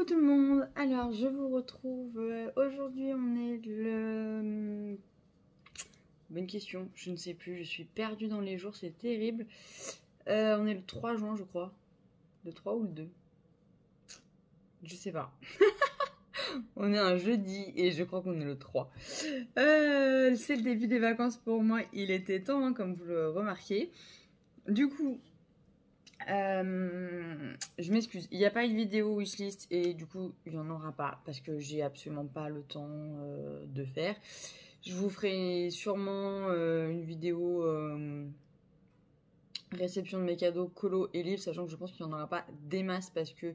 Coucou tout le monde, alors je vous retrouve, aujourd'hui on est le... Bonne question, je ne sais plus, je suis perdue dans les jours, c'est terrible. On est le 3 juin je crois, le 3 ou le 2, je sais pas. On est un jeudi et je crois qu'on est le 3. C'est le début des vacances pour moi, il était temps hein, comme vous le remarquez. Du coup... je m'excuse, il n'y a pas une vidéo wishlist et du coup il n'y en aura pas parce que j'ai absolument pas le temps de faire. Je vous ferai sûrement une vidéo réception de mes cadeaux, colo et livres, sachant que je pense qu'il n'y en aura pas des masses parce que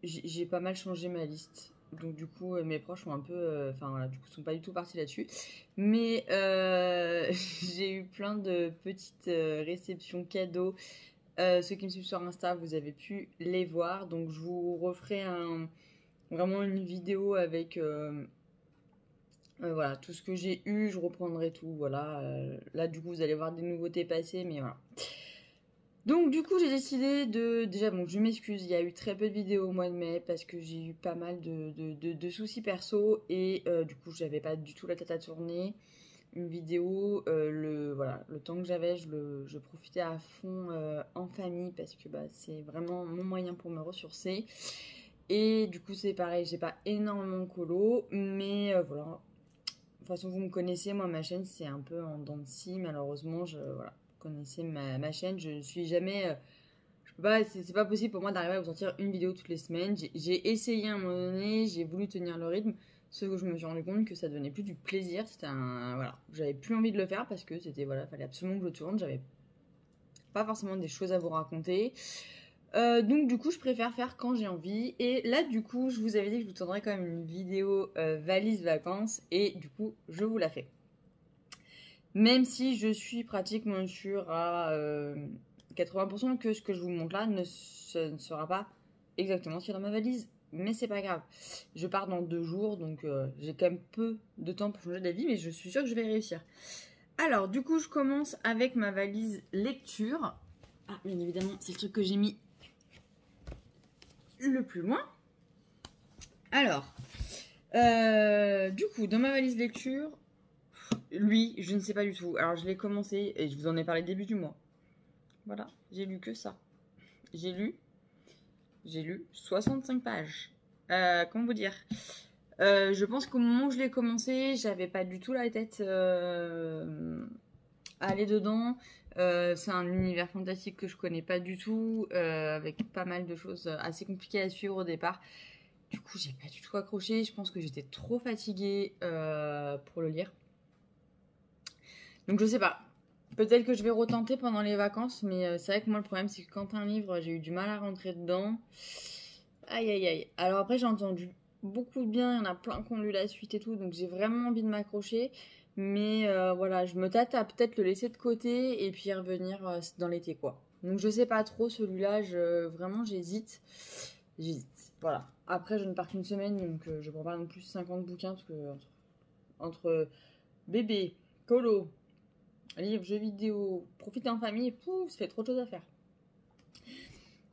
j'ai pas mal changé ma liste. Donc du coup mes proches sont un peu, enfin voilà, du coup sont pas du tout partis là-dessus. Mais j'ai eu plein de petites réceptions cadeaux. Ceux qui me suivent sur Insta, vous avez pu les voir. Donc je vous referai vraiment une vidéo avec voilà, tout ce que j'ai eu. Je reprendrai tout. Voilà. Là du coup vous allez voir des nouveautés passer, mais voilà. Donc du coup j'ai décidé de... Déjà bon je m'excuse, il y a eu très peu de vidéos au mois de mai parce que j'ai eu pas mal de soucis perso et du coup j'avais pas du tout la tête à tourner une vidéo. Voilà, le temps que j'avais je profitais à fond en famille parce que bah, c'est vraiment mon moyen pour me ressourcer. Et du coup c'est pareil, j'ai pas énormément de colo mais voilà. De toute façon vous me connaissez, moi ma chaîne c'est un peu en dents de scie malheureusement. Voilà. Connaissez ma chaîne, je suis jamais... je peux pas, c'est pas possible pour moi d'arriver à vous sortir une vidéo toutes les semaines. J'ai essayé à un moment donné, j'ai voulu tenir le rythme, sauf que je me suis rendu compte que ça devenait plus du plaisir. C'était un... Voilà, j'avais plus envie de le faire parce que c'était... Voilà, fallait absolument que je tourne, j'avais pas forcément des choses à vous raconter. Donc du coup je préfère faire quand j'ai envie. Et là du coup je vous avais dit que je vous tournerais quand même une vidéo valise vacances et du coup je vous la fais. Même si je suis pratiquement sûre à 80% que ce que je vous montre là ce ne sera pas exactement ce qu'il y a dans ma valise. Mais c'est pas grave. Je pars dans 2 jours, donc j'ai quand même peu de temps pour changer d'avis, mais je suis sûre que je vais réussir. Alors, du coup, je commence avec ma valise lecture. Ah, bien évidemment, c'est le truc que j'ai mis le plus loin. Alors, du coup, dans ma valise lecture... Lui, je ne sais pas du tout. Alors, je l'ai commencé et je vous en ai parlé début du mois. Voilà, j'ai lu que ça. J'ai lu 65 pages. Comment vous dire je pense qu'au moment où je l'ai commencé, j'avais pas du tout la tête à aller dedans. C'est un univers fantastique que je connais pas du tout, avec pas mal de choses assez compliquées à suivre au départ. Du coup, j'ai pas du tout accroché. Je pense que j'étais trop fatiguée pour le lire. Donc je sais pas. Peut-être que je vais retenter pendant les vacances, mais c'est vrai que moi le problème c'est que quand un livre, j'ai eu du mal à rentrer dedans. Aïe aïe aïe. Alors après j'ai entendu beaucoup de bien, il y en a plein qui ont lu la suite et tout, donc j'ai vraiment envie de m'accrocher. Mais voilà, je me tâte à peut-être le laisser de côté et puis revenir dans l'été quoi. Donc je sais pas trop celui-là, vraiment j'hésite. J'hésite. Voilà. Après je ne pars qu'une semaine, donc je prends pas non plus 50 bouquins parce que entre bébé, colo, livres, jeux vidéo, profiter en famille, pouf, ça fait trop de choses à faire.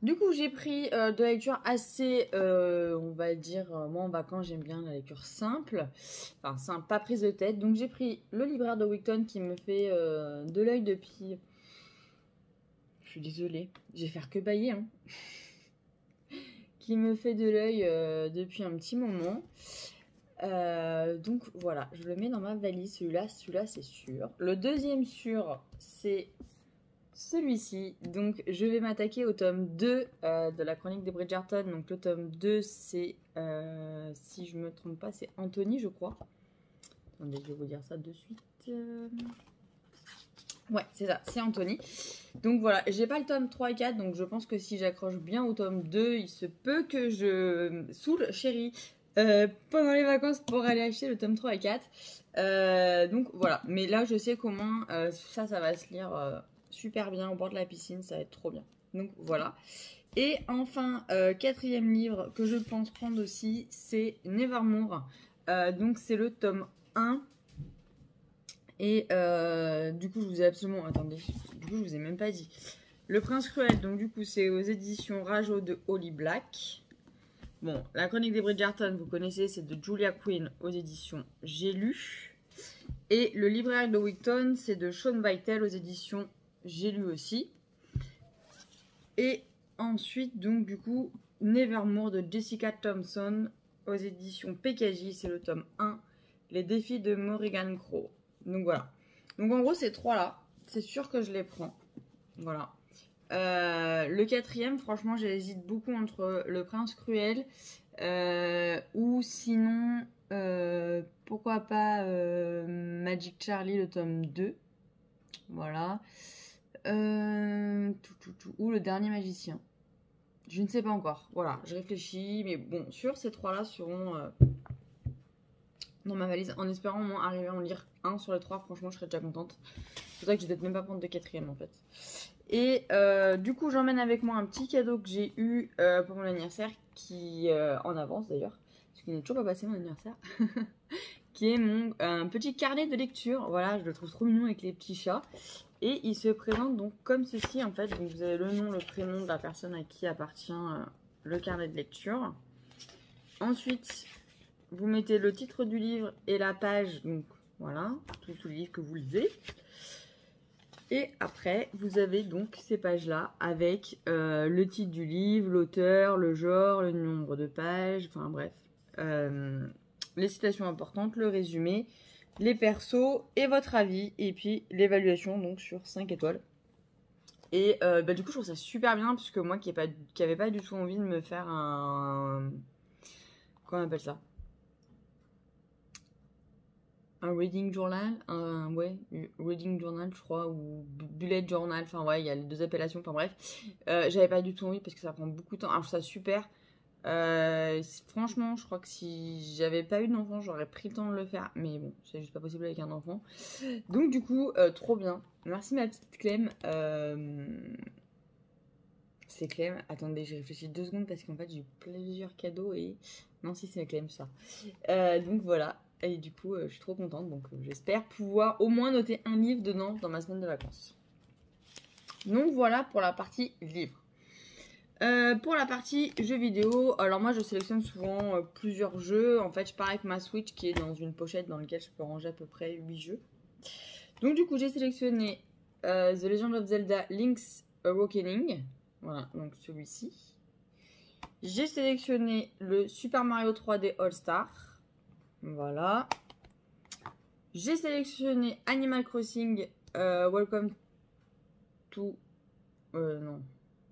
Du coup, j'ai pris de la lecture assez, on va dire, moi en vacances, j'aime bien la lecture simple. Enfin, simple, pas prise de tête. Donc, j'ai pris Le Libraire de Wigton qui me fait de l'œil depuis... Je suis désolée, je vais faire que bailler, hein. Qui me fait de l'œil depuis un petit moment. Donc voilà, je le mets dans ma valise, celui-là c'est sûr. Le deuxième sûr, c'est celui-ci. Donc je vais m'attaquer au tome 2 de la chronique des Bridgerton. Donc le tome 2 c'est, si je me trompe pas, c'est Anthony je crois. Attendez, je vais vous dire ça de suite. Ouais, c'est ça, c'est Anthony. Donc voilà, j'ai pas le tome 3 et 4, donc je pense que si j'accroche bien au tome 2, il se peut que je saoule chérie pendant les vacances pour aller acheter le tome 3 et 4. Donc voilà, mais là je sais qu'au moins ça va se lire super bien au bord de la piscine, ça va être trop bien. Donc voilà. Et enfin, quatrième livre que je pense prendre aussi, c'est Nevermore. Donc c'est le tome 1. Et du coup, je vous ai absolument... Attendez, du coup, je vous ai même pas dit. Le Prince Cruel, donc du coup, c'est aux éditions Rajo de Holly Black. Bon, La Chronique des Bridgerton, vous connaissez, c'est de Julia Quinn aux éditions J'ai lu. Et Le Libraire de Wigton, c'est de Sean Bytel aux éditions J'ai lu aussi. Et ensuite, donc du coup, Nevermore de Jessica Thompson aux éditions PKJ, c'est le tome 1, Les défis de Morrigan Crow. Donc voilà. Donc en gros, ces trois-là, c'est sûr que je les prends. Voilà. Le quatrième, franchement, j'hésite beaucoup entre Le Prince Cruel ou sinon, pourquoi pas Magic Charlie, le tome 2. Voilà. Ou Le Dernier Magicien. Je ne sais pas encore. Voilà, je réfléchis. Mais bon, sûr, ces trois-là seront dans ma valise. En espérant au moins arriver à en lire un sur les trois. Franchement, je serais déjà contente. C'est pour ça que je vais peut-être même pas prendre de quatrième en fait. Et du coup, j'emmène avec moi un petit cadeau que j'ai eu pour mon anniversaire, qui en avance d'ailleurs, parce qu'il n'est toujours pas passé mon anniversaire, qui est un petit carnet de lecture. Voilà, je le trouve trop mignon avec les petits chats. Et il se présente donc comme ceci en fait. Donc vous avez le nom, le prénom de la personne à qui appartient le carnet de lecture. Ensuite, vous mettez le titre du livre et la page. Donc voilà, tout le livre que vous lisez. Et après, vous avez donc ces pages-là avec le titre du livre, l'auteur, le genre, le nombre de pages, enfin bref. Les citations importantes, le résumé, les persos et votre avis. Et puis l'évaluation donc sur 5 étoiles. Et du coup, je trouve ça super bien puisque moi qui n'avais pas du tout envie de me faire un... Comment on appelle ça ? Un reading journal, reading journal je crois, ou bullet journal, enfin ouais, il y a les deux appellations, enfin bref. J'avais pas du tout envie parce que ça prend beaucoup de temps, alors je trouve ça super. Franchement, je crois que si j'avais pas eu d'enfant, j'aurais pris le temps de le faire, mais bon, c'est juste pas possible avec un enfant. Donc du coup, trop bien. Merci ma petite Clem. C'est Clem. Attendez, j'ai réfléchi 2 secondes parce qu'en fait j'ai eu plusieurs cadeaux et... Non, si c'est Clem ça. Donc voilà. Et du coup, je suis trop contente. Donc j'espère pouvoir au moins noter un livre dedans dans ma semaine de vacances. Donc voilà pour la partie livre. Pour la partie jeux vidéo, alors moi je sélectionne souvent plusieurs jeux. En fait, je pars avec ma Switch qui est dans une pochette dans laquelle je peux ranger à peu près 8 jeux. Donc du coup, j'ai sélectionné The Legend of Zelda Link's Awakening. Voilà, donc celui-ci. J'ai sélectionné le Super Mario 3D All-Star. Voilà. J'ai sélectionné Animal Crossing Welcome to... non.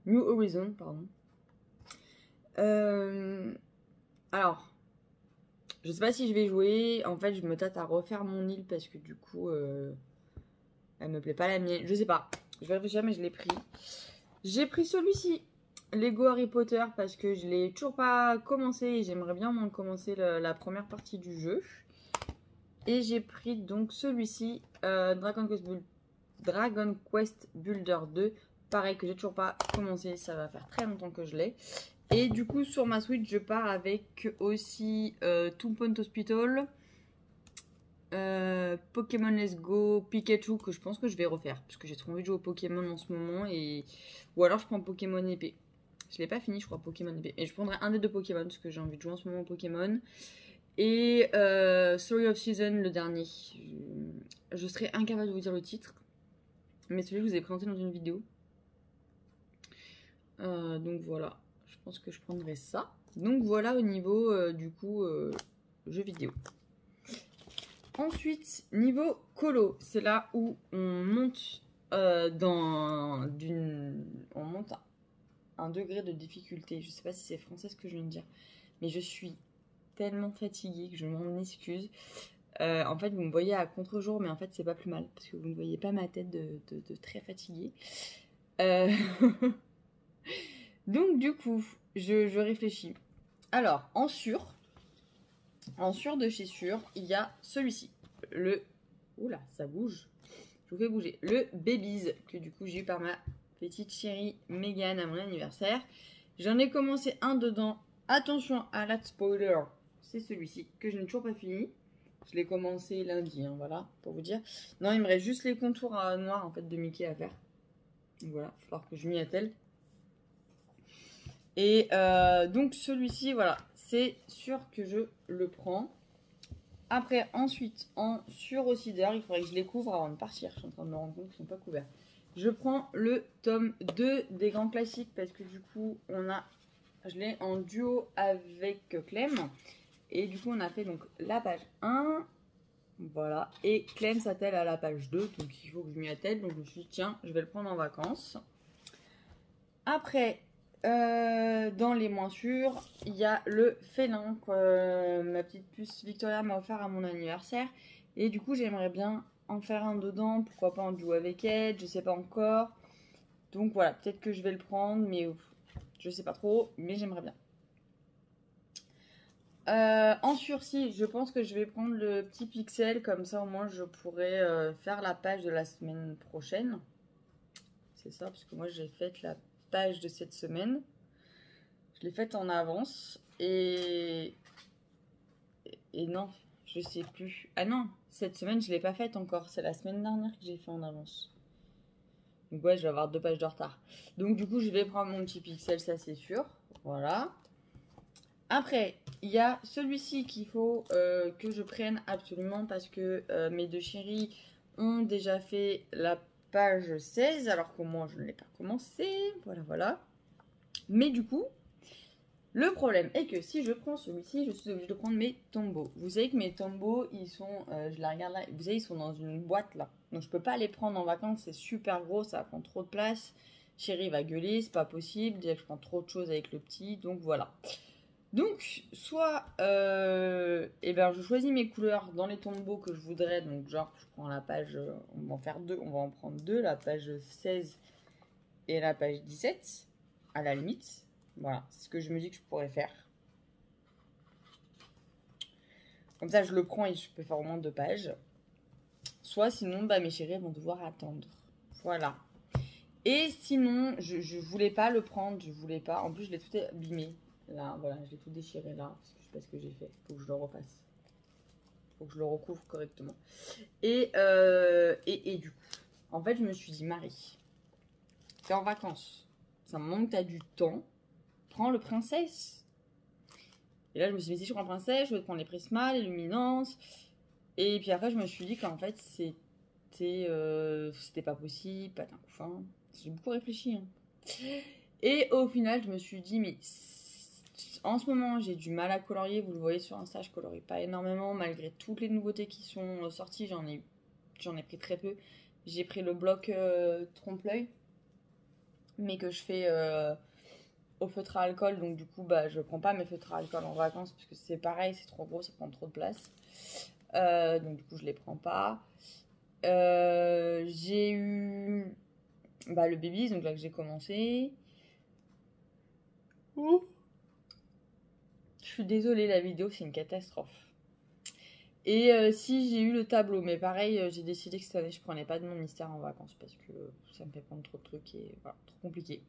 New Horizon, pardon. Alors, je sais pas si je vais jouer. En fait, je me tâte à refaire mon île parce que du coup, elle me plaît pas la mienne. Je sais pas. Je vais réfléchir, mais je l'ai pris. J'ai pris celui-ci, Lego Harry Potter, parce que je l'ai toujours pas commencé et j'aimerais bien moins commencer la première partie du jeu. Et j'ai pris donc celui-ci, Dragon Quest Builder 2. Pareil, que j'ai toujours pas commencé, ça va faire très longtemps que je l'ai. Et du coup, sur ma Switch, je pars avec aussi Toon Point Hospital, Pokémon Let's Go, Pikachu, que je pense que je vais refaire, parce que j'ai trop envie de jouer au Pokémon en ce moment. Ou alors je prends Pokémon épée. Je l'ai pas fini, je crois, Pokémon épée. Et je prendrai un des deux Pokémon, parce que j'ai envie de jouer en ce moment au Pokémon. Et Story of Season, le dernier. Je serais incapable de vous dire le titre, mais celui que je vous ai présenté dans une vidéo. Donc voilà, je pense que je prendrai ça. Donc voilà au niveau du coup jeux vidéo. Ensuite, niveau colo, c'est là où on monte on monte un degré de difficulté. Je sais pas si c'est français ce que je viens de dire, mais je suis tellement fatiguée que je m'en excuse. En fait, vous me voyez à contre-jour, mais en fait, c'est pas plus mal parce que vous ne voyez pas ma tête de très fatiguée. Donc, du coup, je réfléchis. Alors, en sûr de chez sûr, il y a celui-ci. Oula, ça bouge. Je vous fais bouger. Le Babies, que du coup, j'ai eu par ma petite chérie Megan à mon anniversaire. J'en ai commencé un dedans. Attention à la spoiler. C'est celui-ci, que je n'ai toujours pas fini. Je l'ai commencé lundi, hein, voilà, pour vous dire. Non, il me reste juste les contours noirs, en fait, de Mickey à faire. Donc voilà, il va falloir que je m'y attelle. Et donc celui-ci, voilà, c'est sûr que je le prends. Après, ensuite, en sur-cider, il faudrait que je les couvre avant de partir. Je suis en train de me rendre compte qu'ils ne sont pas couverts. Je prends le tome 2 des grands classiques parce que du coup, je l'ai en duo avec Clem. Et du coup, on a fait donc la page 1. Voilà. Et Clem s'attelle à la page 2. Donc, il faut que je m'y attelle. Donc, je me suis dit, tiens, je vais le prendre en vacances. Après, dans les moins sûrs, il y a le félin que ma petite puce Victoria m'a offert à mon anniversaire. Et du coup, j'aimerais bien en faire un dedans. Pourquoi pas en duo avec elle, je sais pas encore. Donc voilà, peut-être que je vais le prendre, mais je sais pas trop, mais j'aimerais bien. En sursis, je pense que je vais prendre le petit pixel, comme ça au moins je pourrai faire la page de la semaine prochaine. C'est ça, parce que moi j'ai fait la page de cette semaine. Je l'ai faite en avance et non, je sais plus. Ah non, cette semaine je l'ai pas faite encore, c'est la semaine dernière que j'ai fait en avance. Donc ouais, je vais avoir 2 pages de retard. Donc du coup, je vais prendre mon petit pixel, ça c'est sûr. Voilà. Après, il y a celui-ci qu'il faut que je prenne absolument parce que mes 2 chéris ont déjà fait la page 16 alors que moi je ne l'ai pas commencé. Voilà, voilà. Mais du coup, le problème est que si je prends celui-ci, je suis obligée de prendre mes tombeaux. Vous savez que mes tombeaux, ils sont, je la regarde là, vous savez, ils sont dans une boîte là. Donc je peux pas les prendre en vacances, c'est super gros, ça prend trop de place. Chérie va gueuler, c'est pas possible, déjà que je prends trop de choses avec le petit, donc voilà. Donc, soit, eh ben, je choisis mes couleurs dans les tombeaux que je voudrais. Donc, genre, je prends la page, on va en faire 2, on va en prendre 2, la page 16 et la page 17, à la limite. Voilà, c'est ce que je me dis que je pourrais faire. Comme ça, je le prends et je peux faire au moins 2 pages. Soit sinon, bah, mes chéris vont devoir attendre. Voilà. Et sinon, je voulais pas le prendre, je voulais pas. En plus, je l'ai tout abîmé. Là, voilà, je l'ai tout déchiré là, parce que je sais pas ce que j'ai fait. Faut que je le refasse. Faut que je le recouvre correctement. Et du coup, en fait, je me suis dit, Marie, t'es en vacances. Ça me manque, t'as du temps. Prends le princesse. Et là, je me suis dit, si je prends princesse, je vais prendre les prismas, les luminances. Et puis après, je me suis dit qu'en fait, c'était pas possible, pas d'un coup fin. J'ai beaucoup réfléchi. Hein. Et au final, je me suis dit, mais en ce moment, j'ai du mal à colorier. Vous le voyez sur Insta, je colorie pas énormément. Malgré toutes les nouveautés qui sont sorties, j'en ai pris très peu. J'ai pris le bloc trompe-l'œil, mais que je fais au feutre à alcool. Donc du coup, bah, je prends pas mes feutres à alcool en vacances parce que c'est pareil, c'est trop gros, ça prend trop de place. Donc du coup, je les prends pas. J'ai eu le baby, donc là que j'ai commencé. Ouh. Je suis désolée, la vidéo c'est une catastrophe. Et si j'ai eu le tableau, mais pareil, j'ai décidé que cette année je prenais pas de mon mystère en vacances parce que ça me fait prendre trop de trucs et voilà, trop compliqué.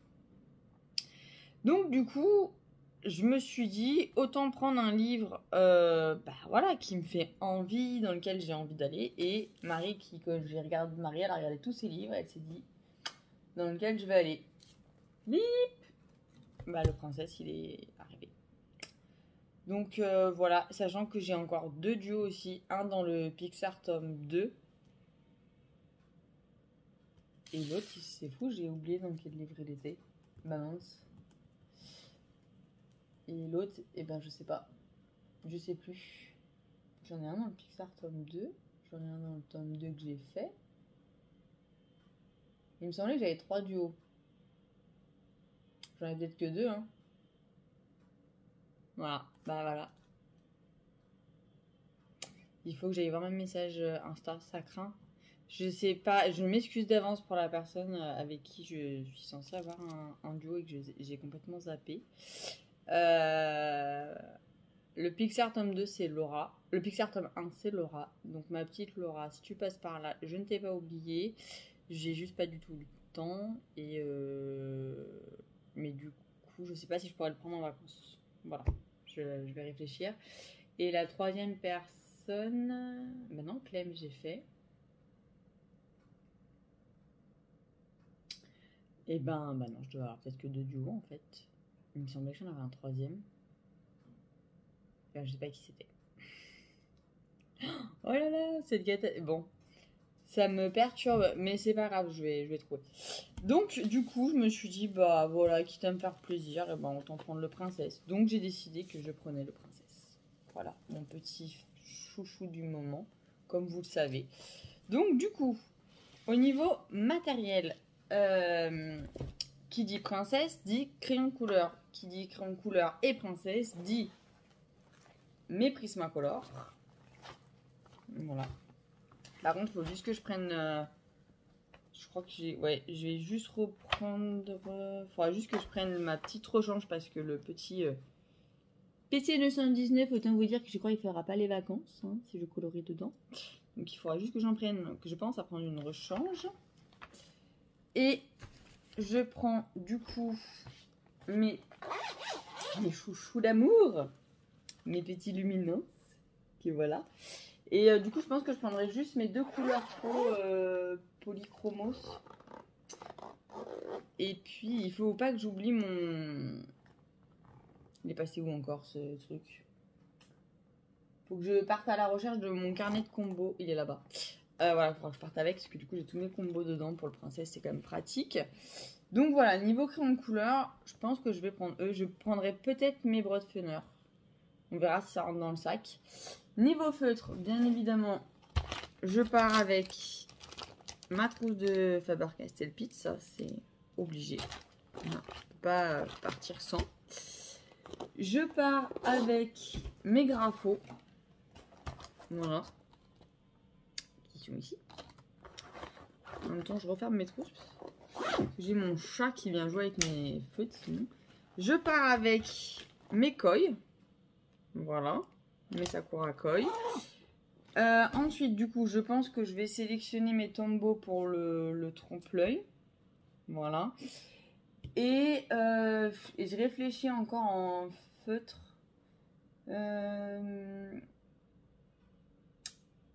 Donc du coup, je me suis dit autant prendre un livre, voilà, qui me fait envie, dans lequel j'ai envie d'aller. Et Marie, Marie, elle a regardé tous ses livres, elle s'est dit dans lequel je vais aller. Bip. Le princesse, il est arrivé. Donc voilà, sachant que j'ai encore 2 duos aussi, un dans le Pixar tome 2. Et l'autre, c'est fou, j'ai oublié dans quel livre il était. Mince. Et l'autre, je sais pas. Je sais plus. J'en ai un dans le Pixar tome 2. J'en ai un dans le tome 2 que j'ai fait. Il me semblait que j'avais 3 duos. J'en ai peut-être que 2, hein. Voilà, voilà. Il faut que j'aille voir mes messages Insta, ça craint. Je sais pas, je m'excuse d'avance pour la personne avec qui je suis censée avoir un duo et que j'ai complètement zappé. Le Pixar tome 2, c'est Laura. Le Pixar tome 1, c'est Laura. Donc ma petite Laura, si tu passes par là, je ne t'ai pas oublié. J'ai juste pas du tout eu le temps. Mais du coup, je sais pas si je pourrais le prendre en vacances. Voilà, je vais réfléchir. Et la troisième personne... Maintenant, Clem, j'ai fait. Et bah non, je dois avoir peut-être que 2 duos en fait. Il me semblait que j'en avais un troisième. Enfin, je sais pas qui c'était. Oh là là, cette gâte. Bon, ça me perturbe, mais c'est pas grave, je vais trouver. Donc, du coup, je me suis dit, bah voilà, quitte à me faire plaisir, et ben autant prendre le princesse. Donc, j'ai décidé que je prenais le princesse. Voilà, mon petit chouchou du moment, comme vous le savez. Donc, du coup, au niveau matériel, qui dit princesse dit crayon couleur. Qui dit crayon couleur et princesse dit mes Prismacolor. Voilà. Par contre, il faut juste que je prenne. Je crois que j'ai. Ouais, je vais juste reprendre. Il faudra juste que je prenne ma petite rechange parce que le petit PC 219, autant vous dire que je crois qu'il ne fera pas les vacances hein, si je colorie dedans. Donc il faudra juste que j'en prenne, que je pense à prendre une rechange. Et je prends du coup mes chouchous d'amour, mes petits lumineux, que voilà. Et du coup, je pense que je prendrai juste mes 2 couleurs polychromos. Et puis, il faut pas que j'oublie mon... Il est passé où encore ce truc? Faut que je parte à la recherche de mon carnet de combos. Il est là-bas. Voilà, il faudra que je parte avec parce que du coup, j'ai tous mes combos dedans pour le princesse. C'est quand même pratique. Donc voilà, niveau crayon de couleur, je pense que je vais prendre eux. Je prendrai peut-être mes Broadfunner. On verra si ça rentre dans le sac. Niveau feutre, bien évidemment, je pars avec ma trousse de Faber-Castell Pitt. Ça, c'est obligé. On ne peut pas partir sans. Je pars avec mes graphios. Voilà. Qui sont ici. En même temps, je referme mes trousses. J'ai mon chat qui vient jouer avec mes feutres. Je pars avec mes coils. Voilà. Mes Sakura Koi. Ensuite, du coup, je pense que je vais sélectionner mes Tombow pour le trompe-l'œil. Voilà. Et je réfléchis encore en feutre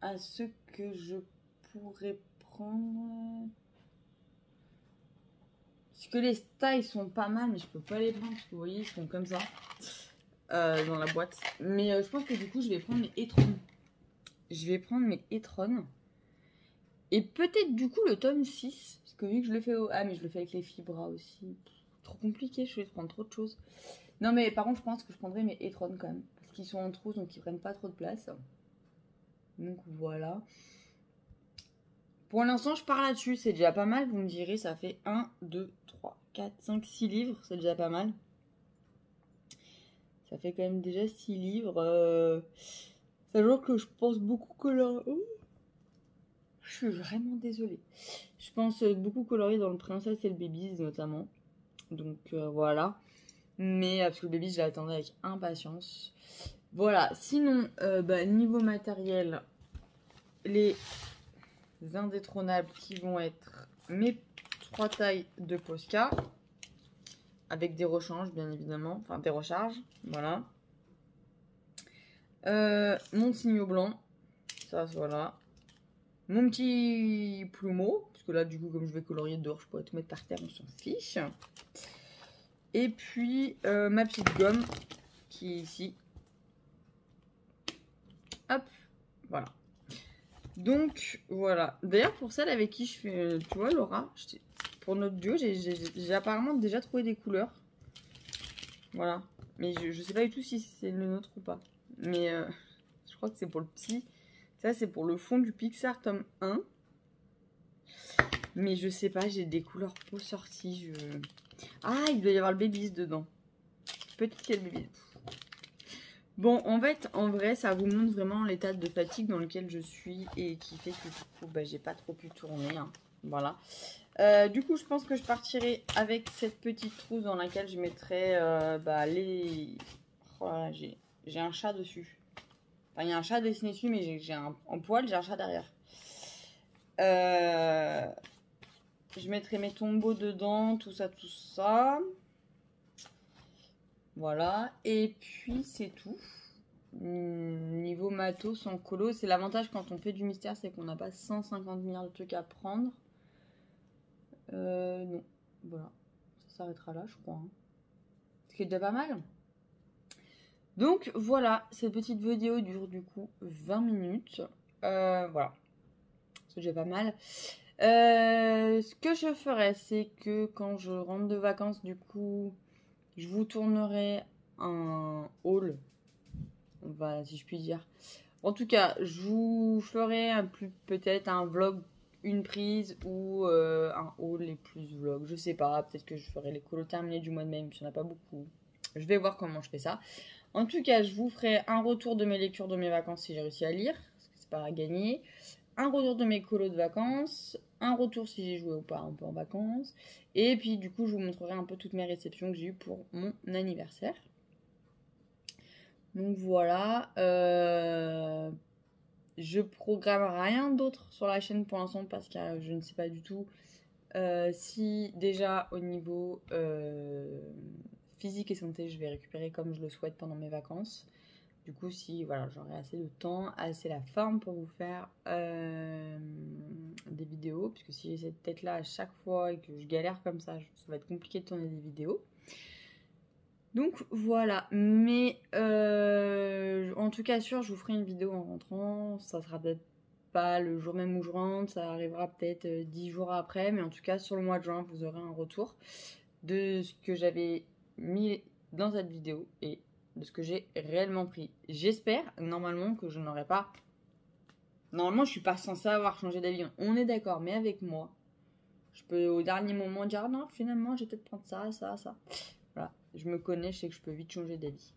à ce que je pourrais prendre. Parce que les tailles sont pas mal, mais je peux pas les prendre parce que vous voyez, ils sont comme ça dans la boîte. Mais je pense que du coup, je vais prendre mes Etron. Je vais prendre mes Etron. Et peut-être du coup le tome 6. Parce que vu que je le fais au... Ah, mais je le fais avec les fibras aussi. Trop compliqué, je vais prendre trop de choses. Non, mais par contre, je pense que je prendrai mes Etron quand même. Parce qu'ils sont en trousse, donc ils prennent pas trop de place. Donc voilà. Pour l'instant, je pars là-dessus. C'est déjà pas mal. Vous me direz, ça fait 1, 2, 3, 4, 5, 6 livres. C'est déjà pas mal. Ça fait quand même déjà 6 livres. Sachant que je pense beaucoup colorier. Oh, je suis vraiment désolée. Je pense beaucoup colorier dans le Princesse et le Babies notamment. Donc voilà. Mais parce que le Babies, je l'attendais avec impatience. Voilà. Sinon, niveau matériel, les indétrônables qui vont être mes 3 tailles de Posca. Avec des rechanges, bien évidemment. Enfin, des recharges. Voilà. Mon signaux blanc. Ça, voilà. Mon petit plumeau. Parce que là, du coup, comme je vais colorier dehors, je pourrais tout mettre par terre, on s'en fiche. Et puis, ma petite gomme. Qui est ici. Hop. Voilà. Donc, voilà. D'ailleurs, pour celle avec qui je fais... tu vois, Laura, pour notre duo, j'ai apparemment déjà trouvé des couleurs. Voilà. Mais je sais pas du tout si c'est le nôtre ou pas. Mais je crois que c'est pour le petit. Ça, c'est pour le fond du Pixar tome 1. Mais je sais pas, j'ai des couleurs peau sorties. Ah, il doit y avoir le Babies dedans. Peut-être qu'il y a le Babies. Bon, en fait, en vrai, ça vous montre vraiment l'état de fatigue dans lequel je suis et qui fait que du coup, j'ai pas trop pu tourner. Hein. Voilà. Du coup, je pense que je partirai avec cette petite trousse dans laquelle je mettrai les... Oh là là, j'ai un chat dessus. Enfin, il y a un chat dessiné dessus, mais j'ai en poil, j'ai un chat derrière. Je mettrai mes tombeaux dedans, tout ça, tout ça. Voilà. Et puis, c'est tout. Niveau matos en colo, c'est l'avantage quand on fait du mystère, c'est qu'on n'a pas 150 milliards de trucs à prendre. Non. Voilà, ça s'arrêtera là, je crois. Hein. Ce qui est déjà pas mal. Donc voilà, cette petite vidéo dure du coup 20 minutes. Voilà, c'est déjà pas mal. Ce que je ferai, c'est que quand je rentre de vacances, du coup, je vous tournerai un haul, voilà, si je puis dire. En tout cas, je vous ferai peut-être un vlog, une prise ou un haul et plus vlog. Je sais pas, peut-être que je ferai les colos terminés du mois de mai, mais il n'y en a pas beaucoup. Je vais voir comment je fais ça. En tout cas, je vous ferai un retour de mes lectures de mes vacances si j'ai réussi à lire, parce que c'est pas à gagner. Un retour de mes colos de vacances, un retour si j'ai joué ou pas un peu en vacances. Et puis du coup, je vous montrerai un peu toutes mes réceptions que j'ai eues pour mon anniversaire. Donc voilà, je programme rien d'autre sur la chaîne pour l'instant parce que je ne sais pas du tout si déjà au niveau physique et santé je vais récupérer comme je le souhaite pendant mes vacances. Du coup, si voilà, j'aurai assez de temps, assez la forme pour vous faire des vidéos, puisque si j'ai cette tête-là à chaque fois et que je galère comme ça va être compliqué de tourner des vidéos. Donc voilà, mais en tout cas sûr, je vous ferai une vidéo en rentrant. Ça sera peut-être pas le jour même où je rentre, ça arrivera peut-être 10 jours après, mais en tout cas sur le mois de juin, vous aurez un retour de ce que j'avais mis dans cette vidéo et de ce que j'ai réellement pris. J'espère normalement que je n'aurai pas... Normalement, je suis pas censée avoir changé d'avis. On est d'accord, mais avec moi, je peux au dernier moment dire non, finalement, je vais peut-être prendre ça, ça, ça. Voilà, je me connais, je sais que je peux vite changer d'avis.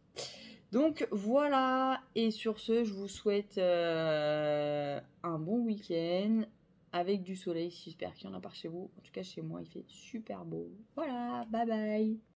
Donc voilà, et sur ce, je vous souhaite un bon week-end avec du soleil. J'espère qu'il y en a par chez vous. En tout cas, chez moi, il fait super beau. Voilà, bye bye.